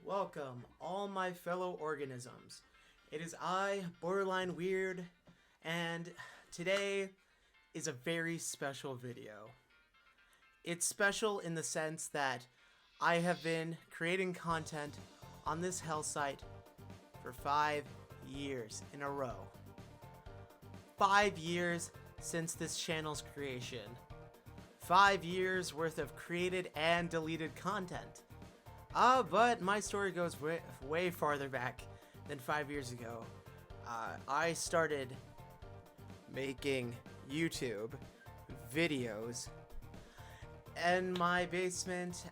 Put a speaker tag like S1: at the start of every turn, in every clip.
S1: Welcome, all my fellow organisms. It is I, Borderline Weird, and today is a very special video. It's special in the sense that I have been creating content on this hell site for 5 years in a row. 5 years since this channel's creation. 5 years worth of created and deleted content. But my story goes way farther back than 5 years ago. I started making YouTube videos in my basement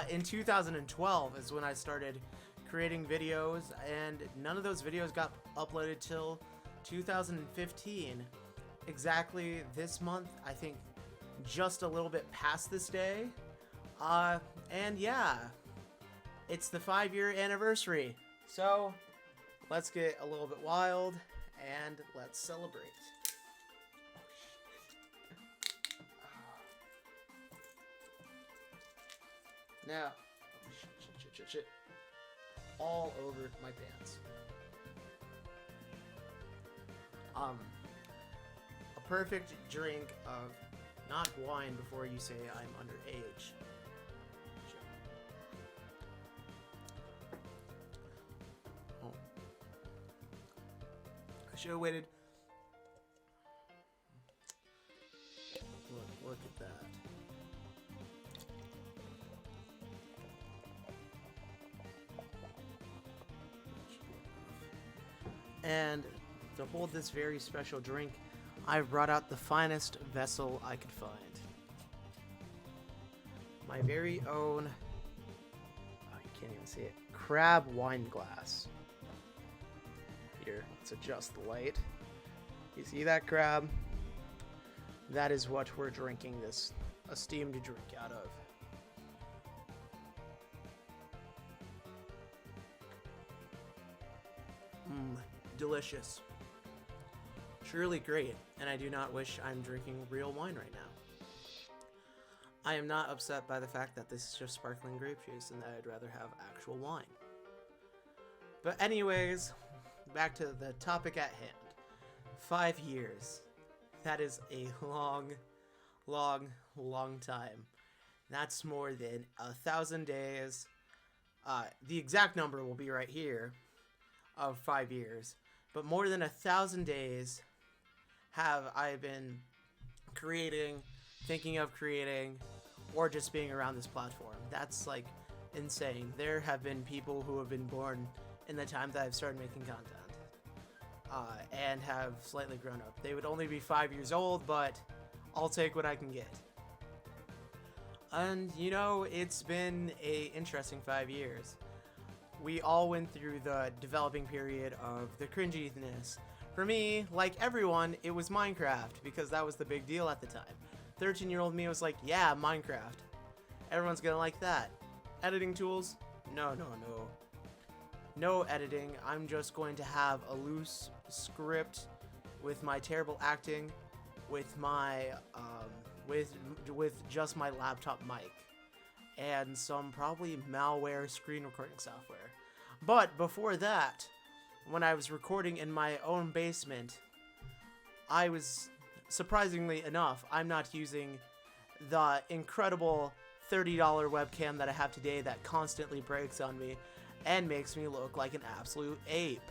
S1: in 2012 is when I started creating videos, and none of those videos got uploaded till 2015. Exactly this month, I think just a little bit past this day. And yeah, it's the 5-year anniversary. So let's get a little bit wild and let's celebrate. Now, shit. All over my pants. A perfect drink of not wine before you say I'm underage. Oh. I should have waited. Look at that. And to hold this very special drink, I brought out the finest vessel I could find. My very own, I can't even see it, crab wine glass. Here, let's adjust the light. You see that crab? That is what we're drinking this esteemed drink out of. Delicious. Truly great, and I do not wish I'm drinking real wine right now. I am not upset by the fact that this is just sparkling grape juice and that I'd rather have actual wine. But anyways, back to the topic at hand. 5 years. That is a long time. That's more than 1,000 days. The exact number will be right here of 5 years. But more than 1,000 days have I been creating, thinking of creating, or just being around this platform. That's like insane. There have been people who have been born in the time that I've started making content and have slightly grown up. They would only be 5 years old, but I'll take what I can get. And you know, it's been an interesting 5 years. We all went through the developing period of the cringiness. For me, like everyone, it was Minecraft, because that was the big deal at the time. 13-year-old me was like, yeah, Minecraft. Everyone's gonna like that. Editing tools? No. No editing. I'm just going to have a loose script with my terrible acting, with my, with just my laptop mic. And some probably malware screen recording software. But before that, when I was recording in my own basement, I was, surprisingly enough, I'm not using the incredible $30 webcam that I have today that constantly breaks on me and makes me look like an absolute ape.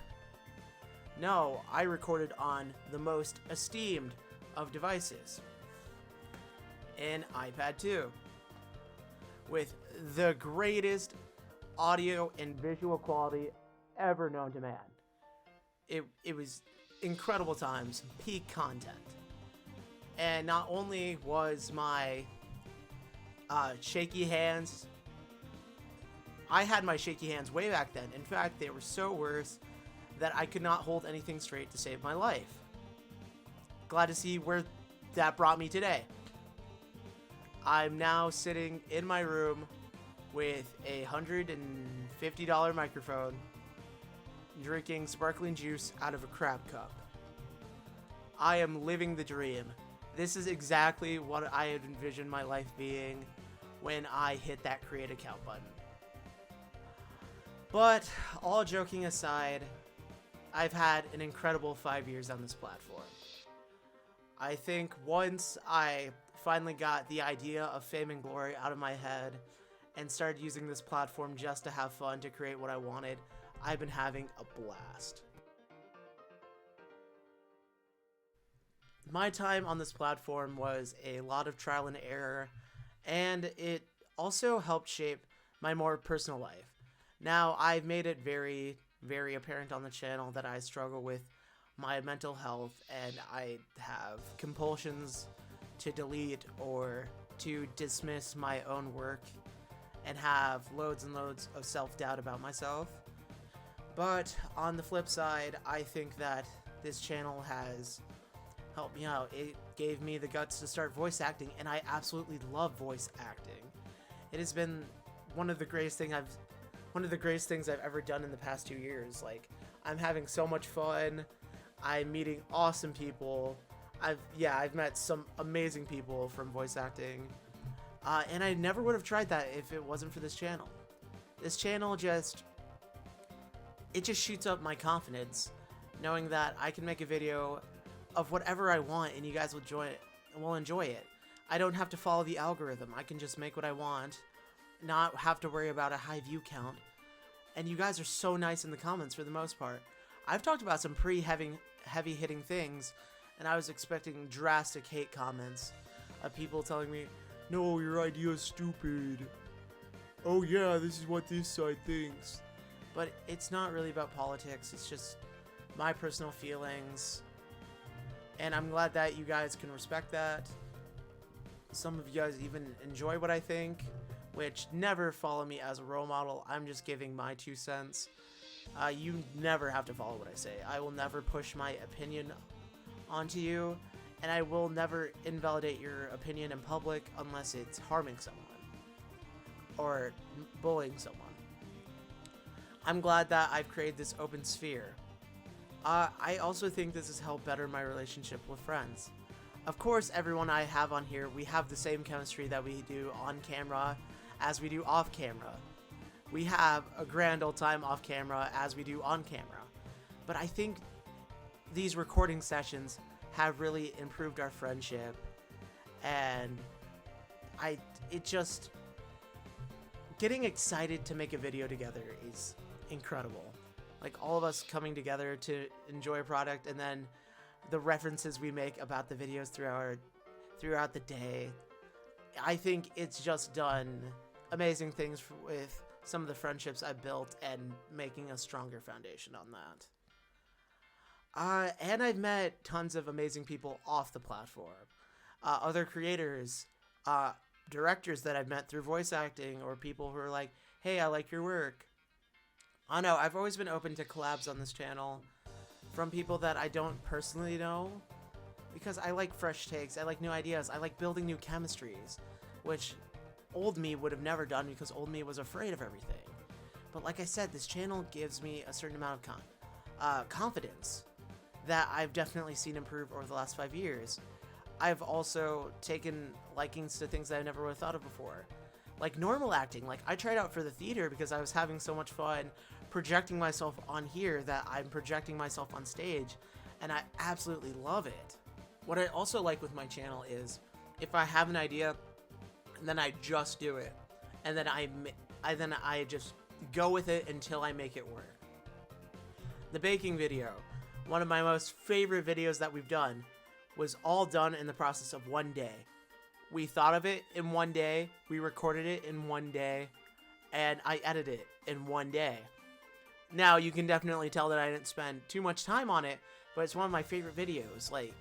S1: No, I recorded on the most esteemed of devices, an iPad 2. With the greatest audio and visual quality ever known to man. It was incredible times, peak content. And not only was my shaky hands, I had my shaky hands way back then. In fact, they were so worse that I could not hold anything straight to save my life. Glad to see where that brought me today. I'm now sitting in my room with a $150 microphone, drinking sparkling juice out of a crab cup. I am living the dream. This is exactly what I had envisioned my life being when I hit that create account button. But all joking aside, I've had an incredible 5 years on this platform. I think once I finally got the idea of fame and glory out of my head and started using this platform just to have fun, to create what I wanted, I've been having a blast. My time on this platform was a lot of trial and error, and it also helped shape my more personal life. Now, I've made it very, very apparent on the channel that I struggle with my mental health, and I have compulsions to delete or to dismiss my own work and have loads and loads of self-doubt about myself. But on the flip side, I think that this channel has helped me out. It gave me the guts to start voice acting, and I absolutely love voice acting. It has been one of the greatest things I've ever done in the past 2 years. Like, I'm having so much fun. I'm meeting awesome people. I've met some amazing people from voice acting. And I never would have tried that if it wasn't for this channel. This channel just shoots up my confidence, knowing that I can make a video of whatever I want and you guys will enjoy it. I don't have to follow the algorithm. I can just make what I want, not have to worry about a high view count. And you guys are so nice in the comments for the most part. I've talked about some pretty heavy hitting things, and I was expecting drastic hate comments of people telling me, "No, your idea is stupid. Oh yeah, this is what this side thinks." But it's not really about politics. It's just my personal feelings. And I'm glad that you guys can respect that. Some of you guys even enjoy what I think, which never follow me as a role model. I'm just giving my 2 cents. You never have to follow what I say. I will never push my opinion onto you, and I will never invalidate your opinion in public unless it's harming someone or bullying someone. I'm glad that I've created this open sphere. I also think this has helped better my relationship with friends. Of course, everyone I have on here, we have the same chemistry that we do on camera as we do off camera. We have a grand old time off camera as we do on camera. But I think these recording sessions have really improved our friendship, and getting excited to make a video together is incredible. Like, all of us coming together to enjoy a product, and then the references we make about the videos throughout the day. I think it's just done amazing things with some of the friendships I've built and making a stronger foundation on that. And I've met tons of amazing people off the platform. Other creators, directors that I've met through voice acting, or people who are like, "Hey, I like your work." I know, I've always been open to collabs on this channel from people that I don't personally know, because I like fresh takes, I like new ideas, I like building new chemistries, which old me would have never done because old me was afraid of everything. But like I said, this channel gives me a certain amount of confidence that I've definitely seen improve over the last 5 years. I've also taken likings to things that I never would have thought of before. Like normal acting. Like, I tried out for the theater because I was having so much fun projecting myself on here that I'm projecting myself on stage, and I absolutely love it. What I also like with my channel is if I have an idea, then I just do it, and then I just go with it until I make it work. The baking video, one of my most favorite videos that we've done, was all done in the process of 1 day. We thought of it in 1 day, we recorded it in 1 day, and I edited it in 1 day. Now, you can definitely tell that I didn't spend too much time on it, but it's one of my favorite videos. Like,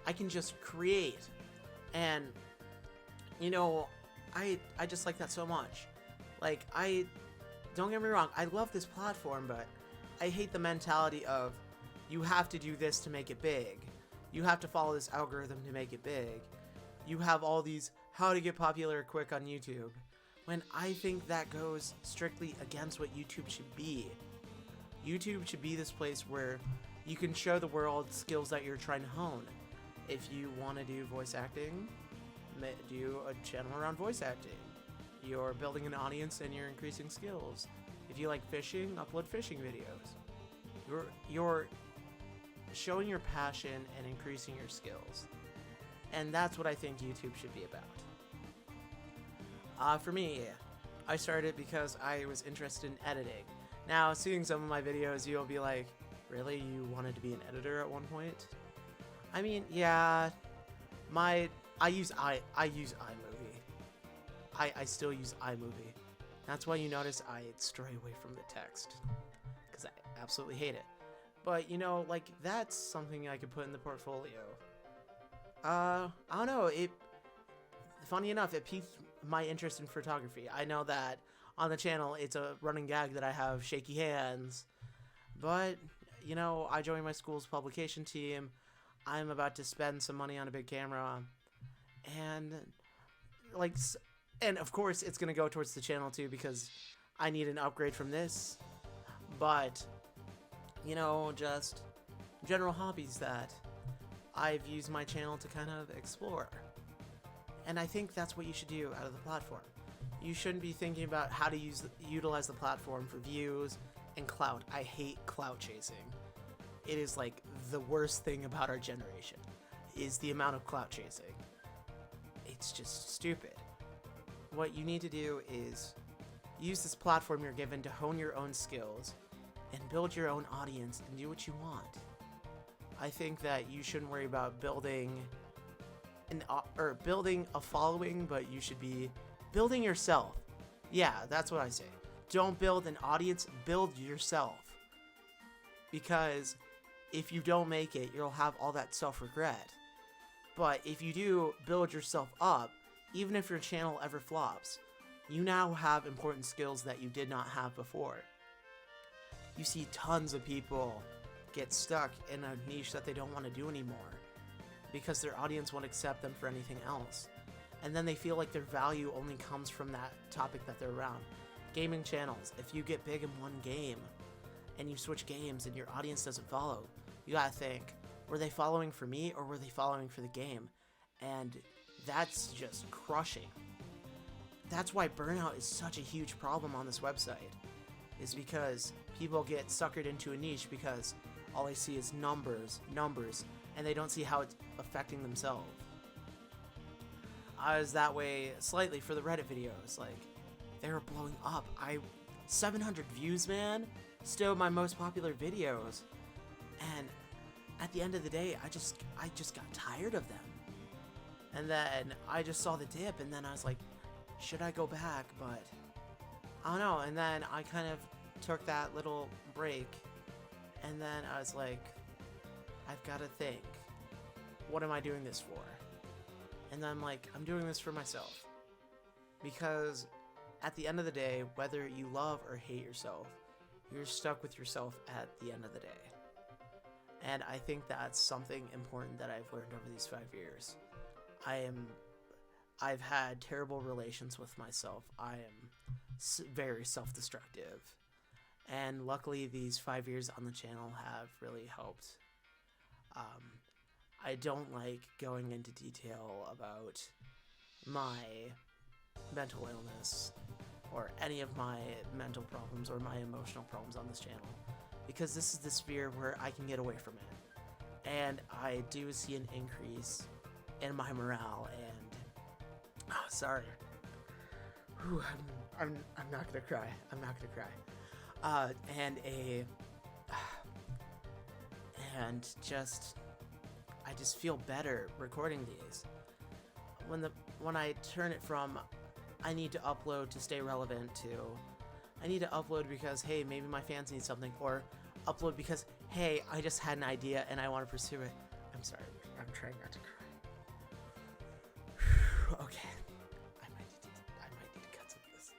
S1: I can just create, and, you know, I just like that so much. Like, don't get me wrong, I love this platform, but I hate the mentality of, you have to do this to make it big. You have to follow this algorithm to make it big. You have all these how to get popular quick on YouTube, when I think that goes strictly against what YouTube should be. YouTube should be this place where you can show the world skills that you're trying to hone. If you want to do voice acting, do a channel around voice acting. You're building an audience and you're increasing skills. If you like fishing, upload fishing videos. You're showing your passion and increasing your skills. And that's what I think YouTube should be about. For me, I started because I was interested in editing. Now, seeing some of my videos, you'll be like, really? You wanted to be an editor at one point? I mean, yeah, I use iMovie. I still use iMovie. That's why you notice I stray away from the text, because I absolutely hate it. But, you know, like, that's something I could put in the portfolio. I don't know, funny enough, it piqued my interest in photography. I know that on the channel, it's a running gag that I have shaky hands, but, you know, I joined my school's publication team. I'm about to spend some money on a big camera, and, like, and of course, it's gonna go towards the channel too, because I need an upgrade from this, but, you know, just general hobbies that I've used my channel to kind of explore. And I think that's what you should do out of the platform. You shouldn't be thinking about how to utilize the platform for views and clout. I hate clout chasing. It is like the worst thing about our generation, is the amount of clout chasing. It's just stupid. What you need to do is use this platform you're given to hone your own skills and build your own audience and do what you want. I think that you shouldn't worry about building a following, but you should be building yourself. Yeah, that's what I say. Don't build an audience, build yourself. Because if you don't make it, you'll have all that self-regret. But if you do build yourself up, even if your channel ever flops, you now have important skills that you did not have before. You see tons of people get stuck in a niche that they don't want to do anymore because their audience won't accept them for anything else. And then they feel like their value only comes from that topic that they're around. Gaming channels, if you get big in one game and you switch games and your audience doesn't follow, you gotta think, were they following for me or were they following for the game? And that's just crushing. That's why burnout is such a huge problem on this website, is because people get suckered into a niche because all they see is numbers, and they don't see how it's affecting themselves. I was that way slightly for the Reddit videos. Like, they were blowing up. 700 views, man. Still my most popular videos. And at the end of the day, I just got tired of them. And then I just saw the dip, and then I was like, should I go back? But I don't know. And then I kind of took that little break, and then I was like, I've got to think, what am I doing this for? And then I'm like, I'm doing this for myself. Because at the end of the day, whether you love or hate yourself, you're stuck with yourself at the end of the day. And I think that's something important that I've learned over these 5 years. I've had terrible relations with myself. I am very self-destructive. And luckily, these 5 years on the channel have really helped. I don't like going into detail about my mental illness or any of my mental problems or my emotional problems on this channel, because this is the sphere where I can get away from it. And I do see an increase in my morale, and sorry. Whew, I'm not gonna cry. I'm not gonna cry. I just feel better recording these. When I turn it from I need to upload to stay relevant to I need to upload because, hey, maybe my fans need something, or upload because, hey, I just had an idea and I want to pursue it. I'm sorry. I'm trying not to cry. Okay. I might need to cut some of this.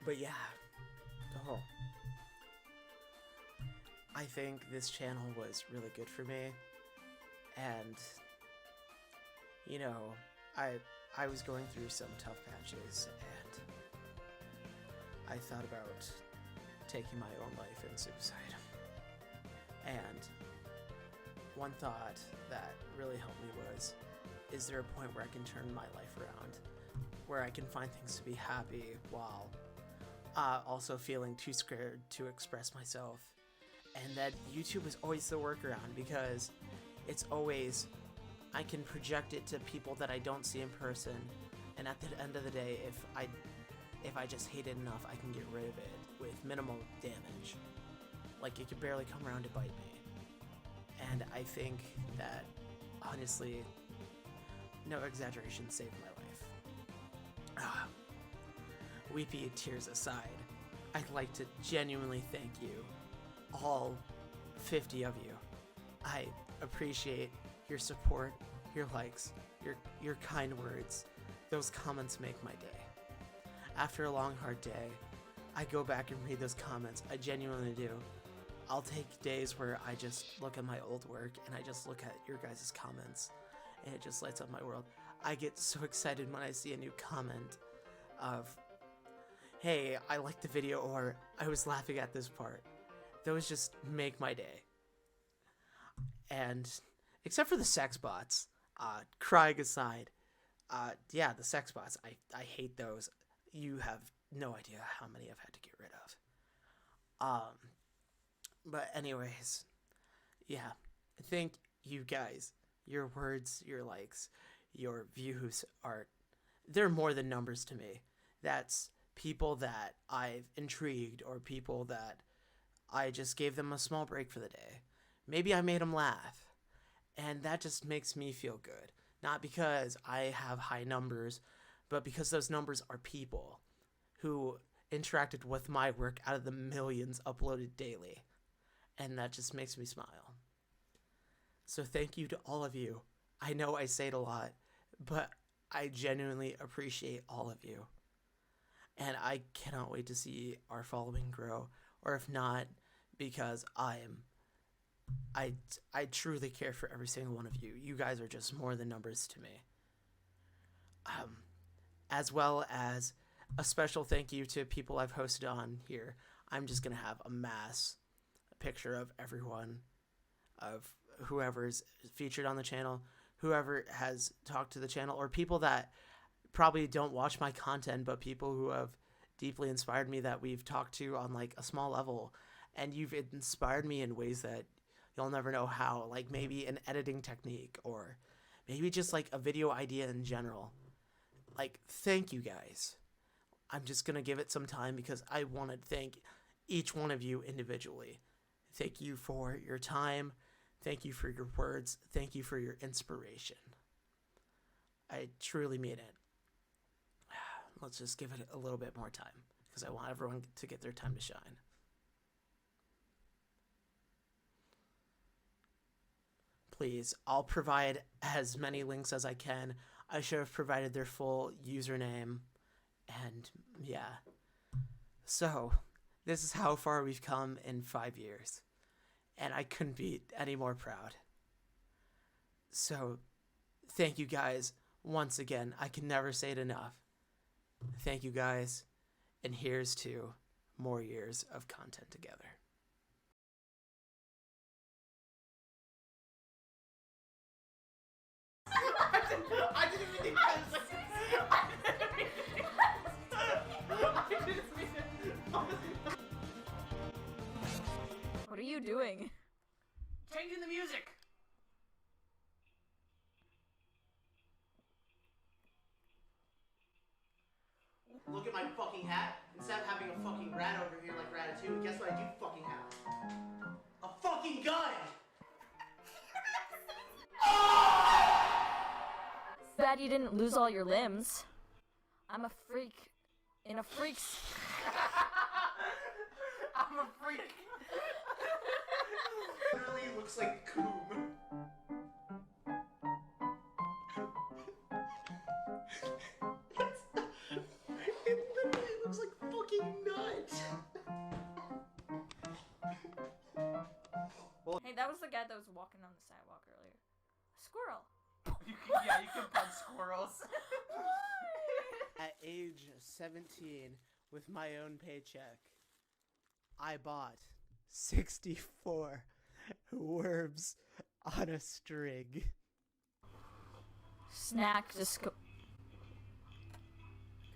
S1: But yeah. Oh. I think this channel was really good for me. And, you know, I was going through some tough patches, and I thought about taking my own life and suicide. And one thought that really helped me was, is there a point where I can turn my life around? where I can find things to be happy while also feeling too scared to express myself. And that YouTube is always the workaround, because it's always, I can project it to people that I don't see in person, and at the end of the day, if I just hate it enough, I can get rid of it with minimal damage. Like, it could barely come around to bite me. And I think that, honestly, no exaggeration, saved my life. Weepy tears aside, I'd like to genuinely thank you, all 50 of you. I appreciate your support, your likes, your kind words. Those comments make my day. After a long, hard day, I go back and read those comments. I genuinely do. I'll take days where I just look at my old work and I just look at your guys' comments, and it just lights up my world. I get so excited when I see a new comment of, hey, I liked the video, or I was laughing at this part. Those just make my day. And except for the sex bots, crying aside, yeah, the sex bots, I hate those. You have no idea how many I've had to get rid of. But anyways, yeah, I think you guys, your words, your likes, your views they're more than numbers to me. That's people that I've intrigued, or people that I just gave them a small break for the day. Maybe I made them laugh, and that just makes me feel good. Not because I have high numbers, but because those numbers are people who interacted with my work out of the millions uploaded daily. And that just makes me smile. So thank you to all of you. I know I say it a lot, but I genuinely appreciate all of you. And I cannot wait to see our following grow, or if not, because I truly care for every single one of you. You guys are just more than numbers to me. As well as a special thank you to people I've hosted on here. I'm just going to have a mass picture of everyone, of whoever's featured on the channel, whoever has talked to the channel, or people that probably don't watch my content, but people who have deeply inspired me that we've talked to on like a small level, and you've inspired me in ways that you'll never know how, like maybe an editing technique, or maybe just like a video idea in general. Like, thank you guys. I'm just gonna give it some time because I want to thank each one of you individually. Thank you for your time. Thank you for your words. Thank you for your inspiration. I truly mean it. Let's just give it a little bit more time, because I want everyone to get their time to shine. Please, I'll provide as many links as I can. I should have provided their full username. And yeah. So, this is how far we've come in 5 years. And I couldn't be any more proud. So, thank you guys once again. I can never say it enough. Thank you guys. And here's to more years of content together. I didn't mean to.
S2: What are you doing?
S1: Changing the music. Look at my fucking hat. Instead of having a fucking rat over here like Ratatouille, guess what I do fucking have? A fucking gun!
S2: Bad you didn't lose all your limbs. I'm a freak in a freak's.
S1: I'm a freak. Literally looks like Coom. It literally looks like fucking nut.
S2: Hey, that was the guy that was walking on the sidewalk earlier. A squirrel.
S1: Yeah, you can punch squirrels. At age 17, with my own paycheck, I bought 64 worms on a string.
S2: Snack just go.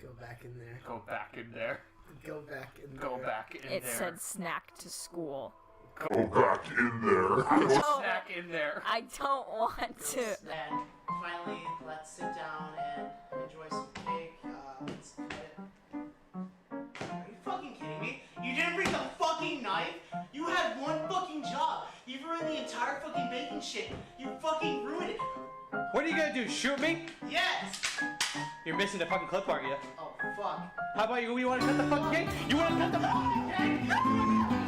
S1: Go back in there.
S3: Go back in there.
S1: Go back in there.
S3: Go back in
S2: It
S3: there.
S2: said snack to school.
S4: Go back in there.
S2: Oh,
S3: Snack in there.
S2: I don't want to.
S1: And finally, let's sit down and enjoy some cake. Let's cut it. Are you fucking kidding me? You didn't bring the fucking knife? You had one fucking job. You ruined the entire fucking baking shit. You fucking ruined it.
S5: What are you gonna do? Shoot me?
S1: Yes!
S5: You're missing the fucking clip, aren't you?
S1: Oh, fuck.
S5: How about you? You wanna cut the fucking cake? You wanna cut the fucking cake?